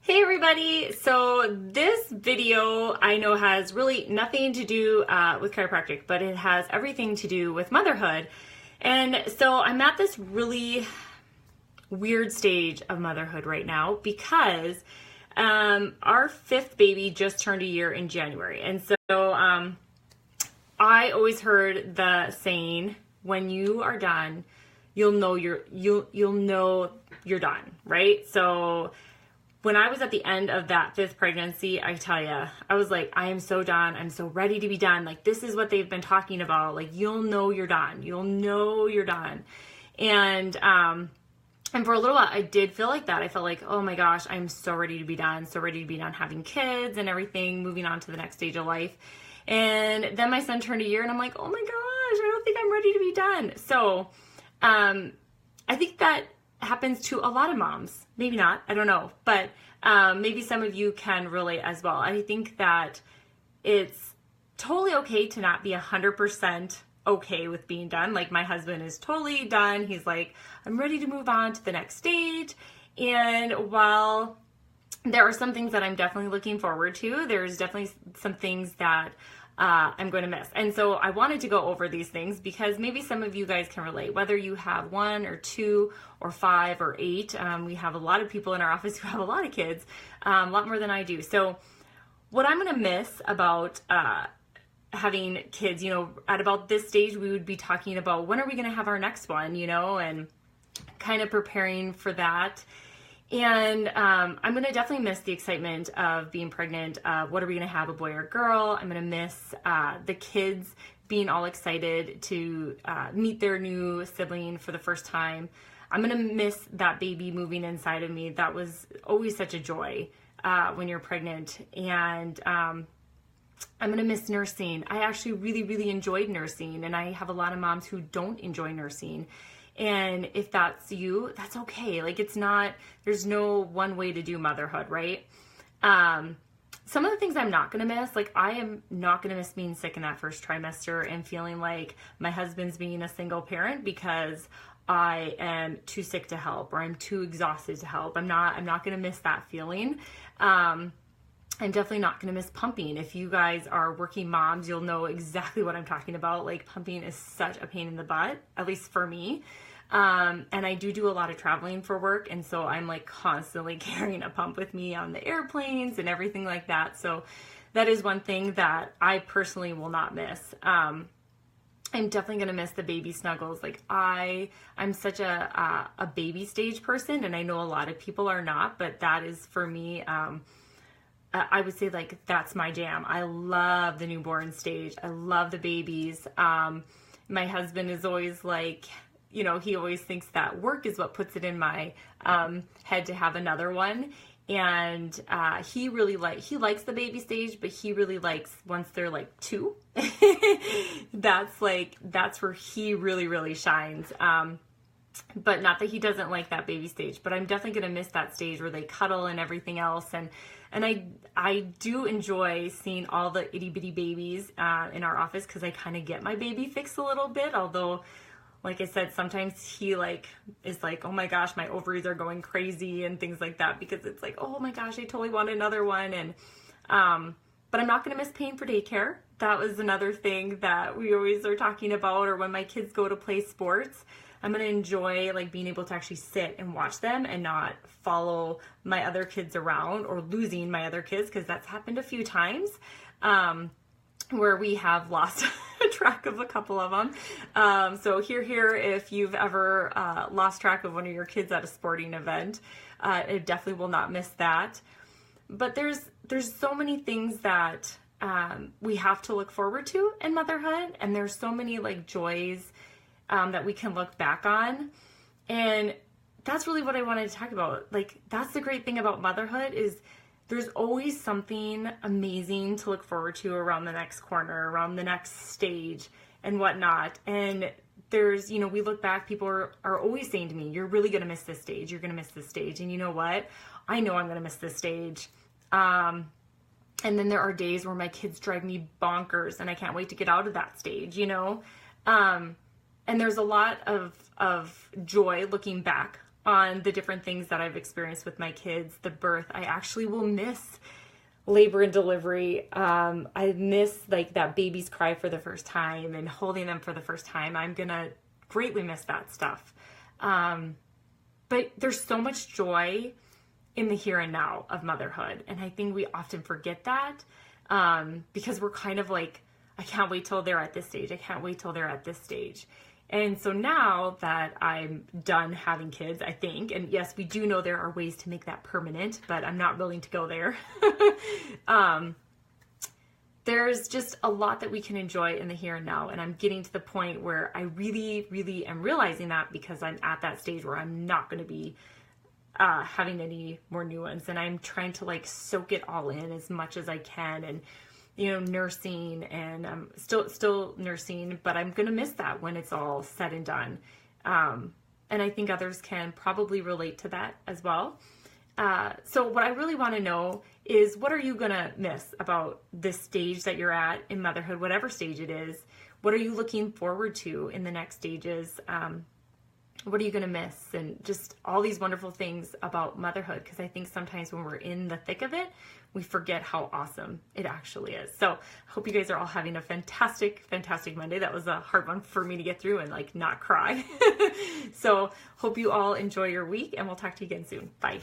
Hey everybody! So this video I know has really nothing to do with chiropractic, but it has everything to do with motherhood. And so I'm at this really weird stage of motherhood right now because our fifth baby just turned a year in January. And so I always heard the saying, when you are done, you'll know you're done, right? So when I was at the end of that fifth pregnancy, I tell you, I was like, I am so done. I'm so ready to be done. Like, this is what they've been talking about. Like, you'll know you're done. You'll know you're done. And for a little while, I did feel like that. I felt like, oh my gosh, I'm so ready to be done. So ready to be done having kids and everything, moving on to the next stage of life. And then my son turned a year and I'm like, oh my gosh, I don't think I'm ready to be done. So I think that happens to a lot of moms. Maybe not, I don't know, but maybe some of you can relate as well. I think that it's totally okay to not be 100% okay with being done. Like, my husband is totally done. He's like, I'm ready to move on to the next stage. And while there are some things that I'm definitely looking forward to, there's definitely some things that I'm going to miss. And so I wanted to go over these things because maybe some of you guys can relate, whether you have 1 or 2 or 5 or 8. We have a lot of people in our office who have a lot of kids, a lot more than I do. So what I'm going to miss about having kids, at about this stage, we would be talking about when are we going to have our next one, and kind of preparing for that. And I'm going to definitely miss the excitement of being pregnant. What are we going to have, a boy or girl? I'm going to miss the kids being all excited to meet their new sibling for the first time. I'm going to miss that baby moving inside of me. That was always such a joy when you're pregnant. And I'm going to miss nursing. I actually really, really enjoyed nursing. And I have a lot of moms who don't enjoy nursing. And if that's you, that's okay. Like, there's no one way to do motherhood, right? Some of the things I'm not going to miss, like, I am not going to miss being sick in that first trimester and feeling like my husband's being a single parent because I am too sick to help or I'm too exhausted to help. I'm not going to miss that feeling. I'm definitely not going to miss pumping. If you guys are working moms, you'll know exactly what I'm talking about. Like, pumping is such a pain in the butt, at least for me. And I do a lot of traveling for work. And so I'm like constantly carrying a pump with me on the airplanes and everything like that. So that is one thing that I personally will not miss. I'm definitely going to miss the baby snuggles. Like, I'm such a baby stage person, and I know a lot of people are not, but that is for me, I would say, like, that's my jam. I love the newborn stage. I love the babies. My husband is always like, he always thinks that work is what puts it in my head to have another one. And he likes the baby stage, but he really likes once they're like 2. That's where he really, really shines. But not that he doesn't like that baby stage, but I'm definitely going to miss that stage where they cuddle and everything else. And I do enjoy seeing all the itty bitty babies in our office because I kind of get my baby fix a little bit. Although, like I said, sometimes he is like, oh my gosh, my ovaries are going crazy and things like that, because it's like, oh my gosh, I totally want another one. And but I'm not going to miss paying for daycare. That was another thing that we always are talking about. Or when my kids go to play sports, I'm going to enjoy like being able to actually sit and watch them and not follow my other kids around or losing my other kids, because that's happened a few times where we have lost track of a couple of them. So here, if you've ever lost track of one of your kids at a sporting event, it definitely will not miss that. But there's so many things that we have to look forward to in motherhood, and there's so many like joys that we can look back on. And that's really what I wanted to talk about. Like, that's the great thing about motherhood is there's always something amazing to look forward to around the next corner, around the next stage and whatnot. And there's, we look back, people are always saying to me, you're really going to miss this stage. You're going to miss this stage. And you know what? I know I'm going to miss this stage. And then there are days where my kids drive me bonkers and I can't wait to get out of that stage, And there's a lot of joy looking back on the different things that I've experienced with my kids, the birth. I actually will miss labor and delivery. I miss like that baby's cry for the first time and holding them for the first time. I'm gonna greatly miss that stuff. But there's so much joy in the here and now of motherhood. And I think we often forget that because we're kind of like, I can't wait till they're at this stage. I can't wait till they're at this stage. And so now that I'm done having kids, I think, and yes, we do know there are ways to make that permanent, but I'm not willing to go there. There's just a lot that we can enjoy in the here and now. And I'm getting to the point where I really, really am realizing that because I'm at that stage where I'm not going to be having any more new ones. And I'm trying to like soak it all in as much as I can. And nursing, and I'm still nursing, but I'm going to miss that when it's all said and done. And I think others can probably relate to that as well. So what I really want to know is, what are you going to miss about this stage that you're at in motherhood, whatever stage it is? What are you looking forward to in the next stages? What are you going to miss? And just all these wonderful things about motherhood, because I think sometimes when we're in the thick of it, we forget how awesome it actually is. So I hope you guys are all having a fantastic, fantastic Monday. That was a hard one for me to get through and like not cry. So hope you all enjoy your week, and we'll talk to you again soon. Bye.